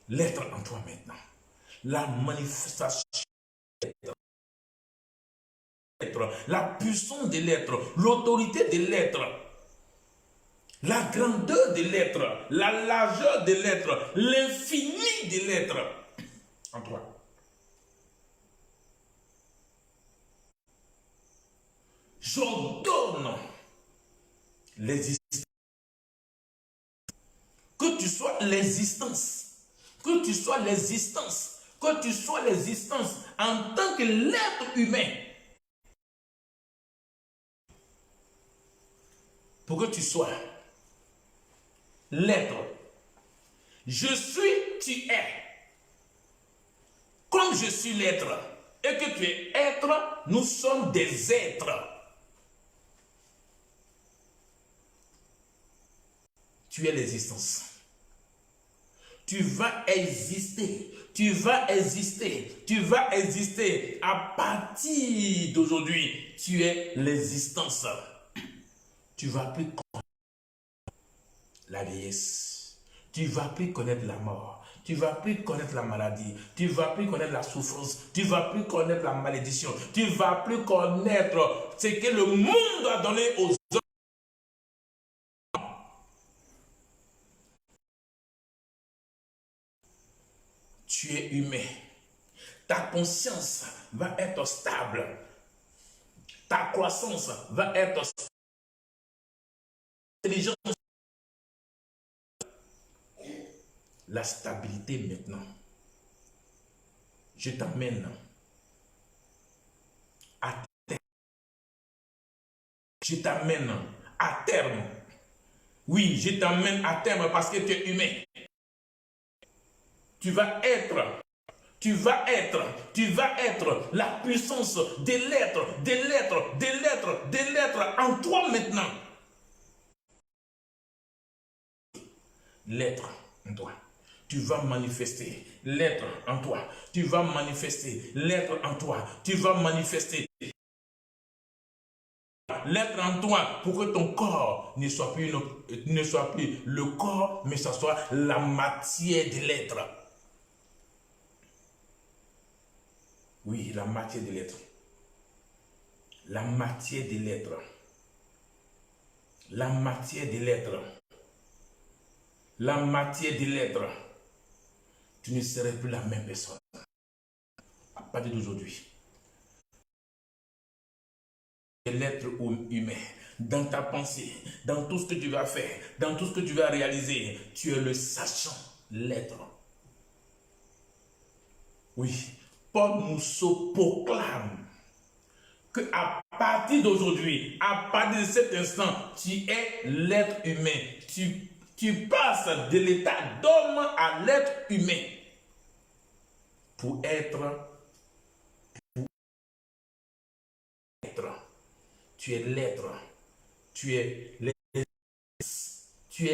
L'être en toi maintenant. La manifestation de l'être. La puissance de l'être. L'autorité de l'être. La grandeur de l'être, la largeur de l'être, l'infini de l'être en toi. J'ordonne l'existence. Que tu sois l'existence. Que tu sois l'existence. Que tu sois l'existence en tant que l'être humain. Pour que tu sois l'être. Je suis, tu es. Comme je suis l'être et que tu es être, nous sommes des êtres. Tu es l'existence. Tu vas exister. Tu vas exister. Tu vas exister. À partir d'aujourd'hui, tu es l'existence. Tu vas plus connaître la vieillesse. Tu ne vas plus connaître la mort. Tu ne vas plus connaître la maladie. Tu ne vas plus connaître la souffrance. Tu ne vas plus connaître la malédiction. Tu ne vas plus connaître ce que le monde a donné aux hommes. Tu es humain. Ta conscience va être stable. Ta croissance va être stable. Intelligence. La stabilité maintenant. Je t'amène à terme. Je t'amène à terme. Oui, je t'amène à terme parce que tu es humain. Tu vas être la puissance des lettres en toi maintenant. L'être en toi. Tu vas manifester l'être en toi. Tu vas manifester l'être en toi. Tu vas manifester l'être en toi pour que ton corps ne soit plus le corps, mais ça soit la matière de l'être. Oui, la matière de l'être. La matière de l'être. La matière de l'être. La matière de l'être. Tu ne serais plus la même personne. À partir d'aujourd'hui. L'être humain, dans ta pensée, dans tout ce que tu vas faire, dans tout ce que tu vas réaliser, tu es le sachant, l'être. Oui, Paul Mousseau proclame que à partir d'aujourd'hui, à partir de cet instant, tu es l'être humain. Tu passes de l'état d'homme à l'être humain pour être. Tu es l'être. Tu es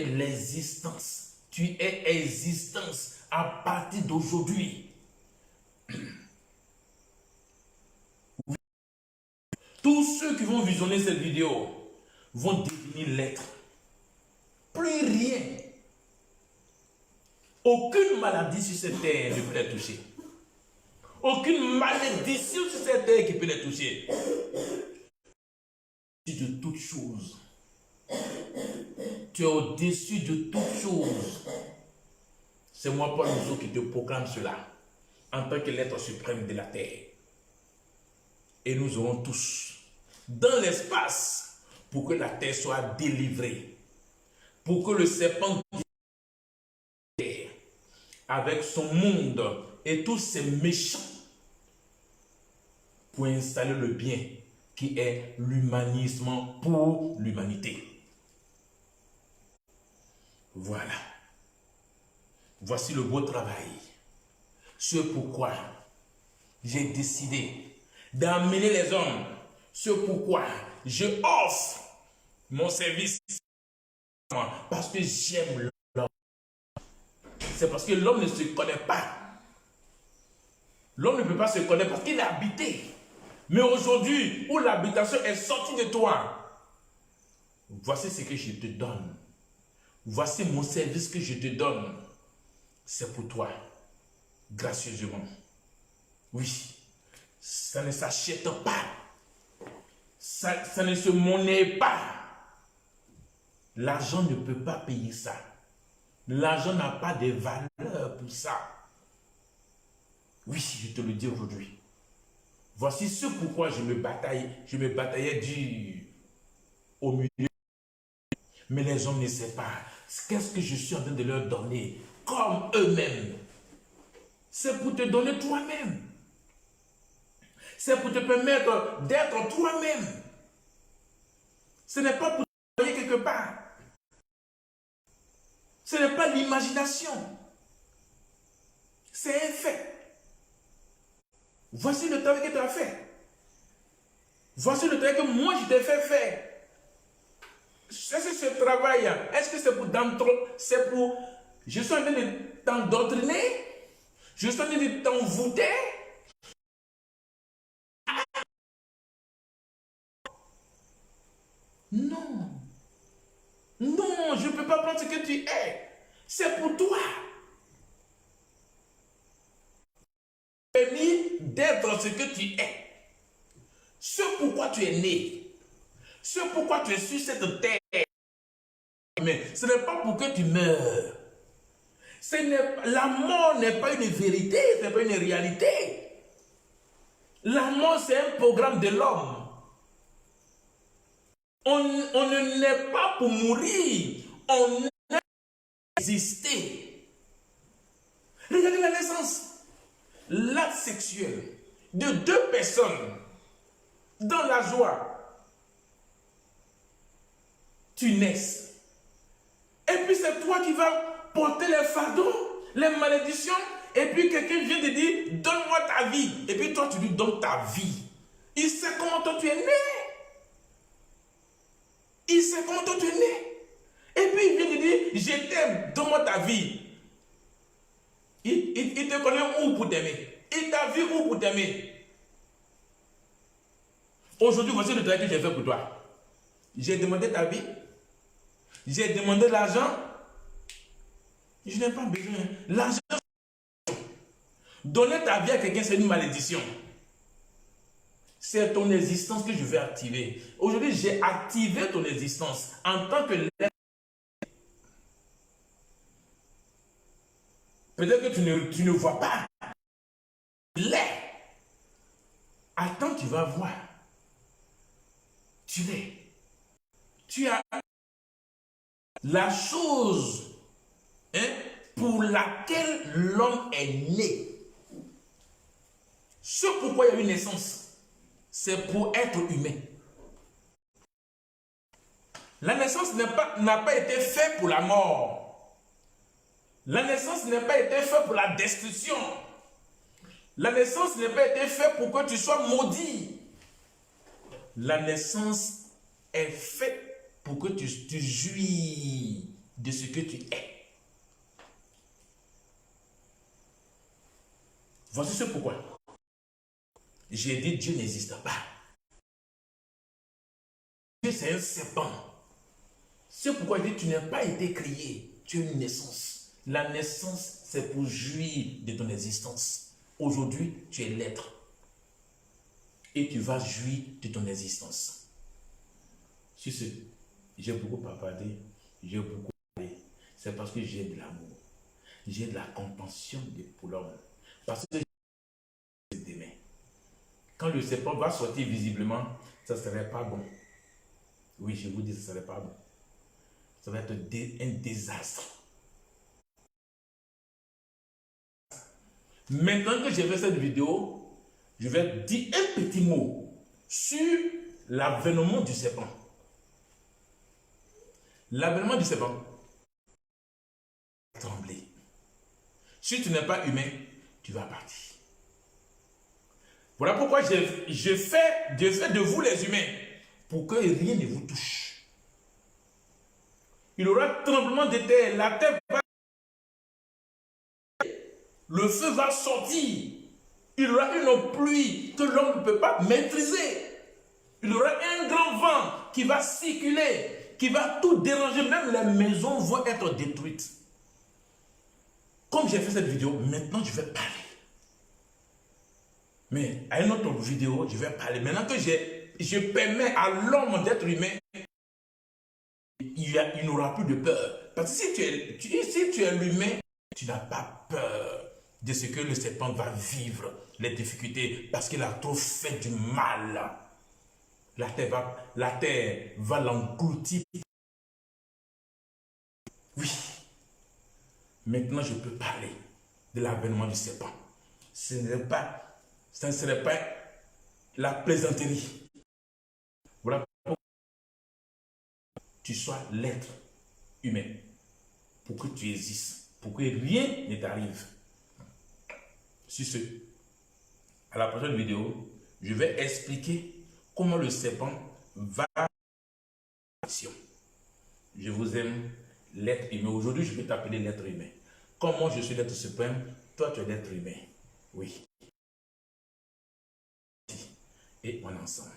l'existence. Tu es existence à partir d'aujourd'hui. Tous ceux qui vont visionner cette vidéo vont devenir l'être. Plus rien. Aucune maladie sur cette terre ne peut les toucher. Aucune malédiction sur cette terre qui peut les toucher. De toutes choses. Tu es au-dessus de toutes choses. C'est moi, Paul Mousseau, qui te proclame cela en tant que l'être suprême de la terre. Et nous aurons tous dans l'espace pour que la terre soit délivrée, pour que le serpent avec son monde et tous ses méchants pour installer le bien qui est l'humanisme pour l'humanité. Voilà. Voici le beau travail. Ce pourquoi j'ai décidé d'amener les hommes. Ce pourquoi je offre mon service. Parce que j'aime l'homme. C'est parce que l'homme ne se connaît pas. L'homme ne peut pas se connaître parce qu'il est habité. Mais aujourd'hui, où l'habitation est sortie de toi, voici ce que je te donne. Voici mon service que je te donne. C'est pour toi, gracieusement. Oui, ça ne s'achète pas. Ça ne se monnaie pas. L'argent ne peut pas payer ça. L'argent n'a pas de valeur pour ça. Oui, je te le dis aujourd'hui. Voici ce pourquoi je me bataillais dur au milieu. Mais les hommes ne savent pas. Qu'est-ce que je suis en train de leur donner comme eux-mêmes? C'est pour te donner toi-même. C'est pour te permettre d'être toi-même. Ce n'est pas pour te envoyer quelque part. Ce n'est pas l'imagination. C'est un fait. Voici le travail que tu as fait. Voici le travail que moi je t'ai fait faire. Est-ce que ce travail, est-ce que c'est pour... Je suis en train de t'endoctriner? Je suis en train de t'envoûter? Non. Non, je ne peux pas prendre ce que tu es. C'est pour toi. Permis d'être ce que tu es. Ce pourquoi tu es né. Ce pourquoi tu es sur cette terre. Mais ce n'est pas pour que tu meurs. La mort n'est pas une vérité, ce n'est pas une réalité. La mort, c'est un programme de l'homme. On ne naît pas pour mourir, on naît pour exister. Regardez la naissance. L'acte sexuel de deux personnes dans la joie. Tu naisses. Et puis c'est toi qui vas porter les fardeaux, les malédictions. Et puis quelqu'un vient te dire, donne-moi ta vie. Et puis toi, tu lui donnes ta vie. Il sait comment toi tu es né. Il sait comment toi tu es né. Et puis il vient te dire, je t'aime, donne-moi ta vie. Il te connaît où pour t'aimer. Il t'a vu où pour t'aimer. Aujourd'hui, voici le travail que j'ai fait pour toi. J'ai demandé ta vie. J'ai demandé l'argent. Je n'ai pas besoin. L'argent. Donner ta vie à quelqu'un, c'est une malédiction. C'est ton existence que je vais activer. Aujourd'hui, j'ai activé ton existence en tant que l'être. Peut-être que tu ne vois pas. L'être. Attends, tu vas voir. Tu l'es. Tu as la chose pour laquelle l'homme est né. Ce pourquoi il y a une naissance, c'est pour être humain. La naissance n'a pas été faite pour la mort. La naissance n'a pas été faite pour la destruction. La naissance n'a pas été faite pour que tu sois maudit. La naissance est faite pour que tu jouis de ce que tu es. Voici ce pourquoi. J'ai dit Dieu n'existe pas. Dieu c'est un serpent. C'est pourquoi je dis tu n'as pas été créé. Tu as une naissance. La naissance c'est pour jouir de ton existence. Aujourd'hui tu es l'être. Et tu vas jouir de ton existence. Sur ce, j'ai beaucoup parlé. J'ai beaucoup parlé. C'est parce que j'ai de l'amour. J'ai de la compassion pour l'homme. Parce que d'aimer. Quand le serpent va sortir visiblement, ça ne serait pas bon. Oui, je vous dis, ça ne serait pas bon. Ça va être un désastre. Maintenant que j'ai fait cette vidéo, je vais dire un petit mot sur l'avènement du serpent. L'avènement du serpent. Trembler. Si tu n'es pas humain, tu vas partir. Voilà pourquoi je fais de vous les humains pour que rien ne vous touche. Il y aura tremblement de terre, la terre va... Le feu va sortir. Il y aura une pluie que l'homme ne peut pas maîtriser. Il y aura un grand vent qui va circuler, qui va tout déranger. Même les maisons vont être détruites. Comme j'ai fait cette vidéo, maintenant je vais parler. Mais à une autre vidéo, je vais parler. Maintenant que je permets à l'homme d'être humain, il n'aura plus de peur. Parce que si tu es l'humain, tu n'as pas peur de ce que le serpent va vivre, les difficultés, parce qu'il a trop fait du mal. La terre va l'engloutir. Oui. Maintenant, je peux parler de l'avènement du serpent. Ce ne serait pas la plaisanterie. Voilà pourquoi tu sois l'être humain. Pour que tu existes. Pour que rien ne t'arrive. Sur ce, à la prochaine vidéo, je vais expliquer comment le serpent va à l'action. Je vous aime, l'être humain. Aujourd'hui, je vais t'appeler l'être humain. Comme moi, je suis l'être suprême, toi, tu es l'être humain. Oui. Et on est ensemble.